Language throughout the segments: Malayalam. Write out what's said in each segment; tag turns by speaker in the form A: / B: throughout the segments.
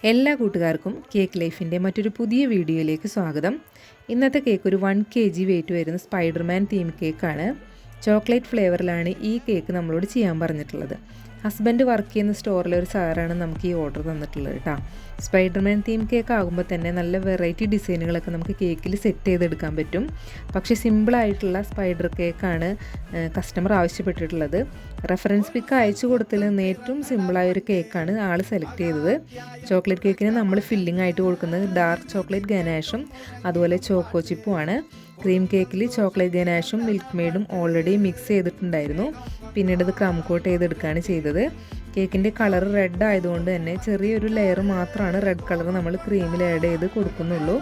A: എല്ലാ കൂട്ടുകാർക്കും കേക്ക് ലൈഫിൻ്റെ മറ്റൊരു പുതിയ വീഡിയോയിലേക്ക് സ്വാഗതം. ഇന്നത്തെ കേക്ക് ഒരു 1 kg വെയിറ്റ് വരുന്ന സ്പൈഡർമാൻ തീം കേക്കാണ്. ചോക്ലേറ്റ് ഫ്ലേവറിലാണ് ഈ കേക്ക് നമ്മളോട് ചെയ്യാൻ പറഞ്ഞിട്ടുള്ളത്. ഹസ്ബൻഡ് വർക്ക് ചെയ്യുന്ന സ്റ്റോറിലെ ഒരു സാറാണ് നമുക്ക് ഈ ഓർഡർ തന്നിട്ടുള്ളത് കേട്ടോ. സ്പൈഡർമാൻ തീം കേക്ക് ആകുമ്പോൾ തന്നെ നല്ല വെറൈറ്റി ഡിസൈനുകളൊക്കെ നമുക്ക് കേക്കിൽ സെറ്റ് ചെയ്തെടുക്കാൻ പറ്റും. പക്ഷേ സിമ്പിളായിട്ടുള്ള സ്പൈഡർ കേക്കാണ് കസ്റ്റമർ ആവശ്യപ്പെട്ടിട്ടുള്ളത്. റെഫറൻസ് പിക്ക് അയച്ചു കൊടുത്തതിൽ നിന്ന് ഏറ്റവും സിമ്പിളായൊരു കേക്കാണ് ആൾ സെലക്ട് ചെയ്തത്. ചോക്ലേറ്റ് കേക്കിന് നമ്മൾ ഫില്ലിംഗ് ആയിട്ട് കൊടുക്കുന്നത് ഡാർക്ക് ചോക്ലേറ്റ് ഗനാഷും അതുപോലെ ചോക്കോ ചിപ്പുമാണ്. ക്രീം കേക്കിൽ ചോക്ലേറ്റ് ഗനാഷും മിൽക്ക് മെയ്ഡും ഓൾറെഡി മിക്സ് ചെയ്തിട്ടുണ്ടായിരുന്നു. പിന്നീട് ഇത് ക്രം കോട്ട് ചെയ്തെടുക്കുകയാണ് ചെയ്തത്. കേക്കിൻ്റെ കളർ റെഡ് ആയതുകൊണ്ട് തന്നെ ചെറിയൊരു ലെയർ മാത്രമാണ് റെഡ് കളർ നമ്മൾ ക്രീമിൽ ആഡ് ചെയ്ത് കൊടുക്കുന്നുള്ളൂ.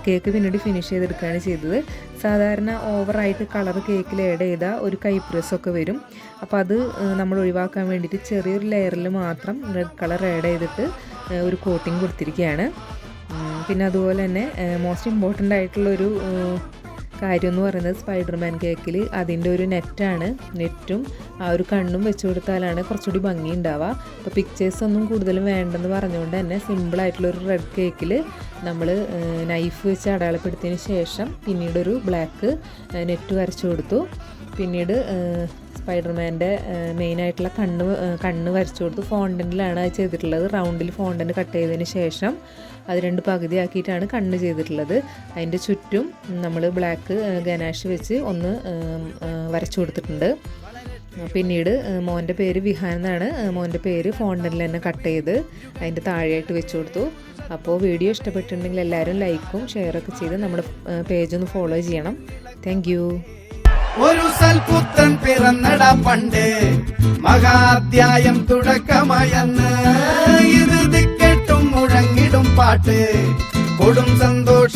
A: കേക്ക് പിന്നീട് ഫിനിഷ് ചെയ്തെടുക്കുകയാണ് ചെയ്തത്. സാധാരണ ഓവറായിട്ട് കളർ കേക്കിൽ ആഡ് ചെയ്താൽ ഒരു കൈപ്രസ്സൊക്കെ വരും. അപ്പോൾ അത് നമ്മൾ ഒഴിവാക്കാൻ വേണ്ടിയിട്ട് ചെറിയൊരു ലെയറിൽ മാത്രം റെഡ് കളർ ആഡ് ചെയ്തിട്ട് ഒരു കോട്ടിങ് കൊടുത്തിരിക്കുകയാണ്. പിന്നെ അതുപോലെ തന്നെ മോസ്റ്റ് ഇമ്പോർട്ടൻ്റ് ആയിട്ടുള്ളൊരു കാര്യം എന്ന് പറയുന്നത് സ്പൈഡർമാൻ കേക്കിൽ അതിൻ്റെ ഒരു നെറ്റാണ്. നെറ്റും ആ ഒരു കണ്ണും വെച്ച് കൊടുത്താലാണ് കുറച്ചുകൂടി ഭംഗി ഉണ്ടാവുക. അപ്പോൾ പിക്ചേഴ്സ് ഒന്നും കൂടുതലും വേണ്ടെന്ന് പറഞ്ഞുകൊണ്ട് തന്നെ സിമ്പിളായിട്ടുള്ളൊരു റെഡ് കേക്കിൽ നമ്മൾ നൈഫ് വെച്ച് അടയാളപ്പെടുത്തിയതിന് ശേഷം പിന്നീടൊരു ബ്ലാക്ക് നെറ്റ് വരച്ചു കൊടുത്തു. പിന്നീട് സ്പൈഡർമാൻ്റെ മെയിനായിട്ടുള്ള കണ്ണ് വരച്ചു കൊടുത്തു. ഫോണ്ടൻറ്റിലാണ് അത് ചെയ്തിട്ടുള്ളത്. റൗണ്ടിൽ ഫോണ്ടൻറ്റ് കട്ട് ചെയ്തതിന് ശേഷം അത് 2 പകുതിയാക്കിയിട്ടാണ് കണ്ണ് ചെയ്തിട്ടുള്ളത്. അതിൻ്റെ ചുറ്റും നമ്മൾ ബ്ലാക്ക് ഗനാഷ് വെച്ച് ഒന്ന് വരച്ചു കൊടുത്തിട്ടുണ്ട്. പിന്നീട് മോൻ്റെ പേര് വിഹാൻ എന്നാണ്. മോൻ്റെ പേര് ഫോണ്ടനിൽ തന്നെ കട്ട് ചെയ്ത് അതിൻ്റെ താഴെയായിട്ട് വെച്ച് കൊടുത്തു. അപ്പോൾ വീഡിയോ ഇഷ്ടപ്പെട്ടിട്ടുണ്ടെങ്കിൽ എല്ലാവരും ലൈക്കും ഷെയറൊക്കെ ചെയ്ത് നമ്മുടെ പേജ് ഒന്ന് ഫോളോ ചെയ്യണം. Thank you.
B: ഒരു സൽപുത്രൻ പിറന്നടാ പണ്ട്, മഹാധ്യായം തുടക്കമായെന്ന് ഇത് കേട്ടും മുഴങ്ങിടും പാട്ട് കൊടും സന്തോഷ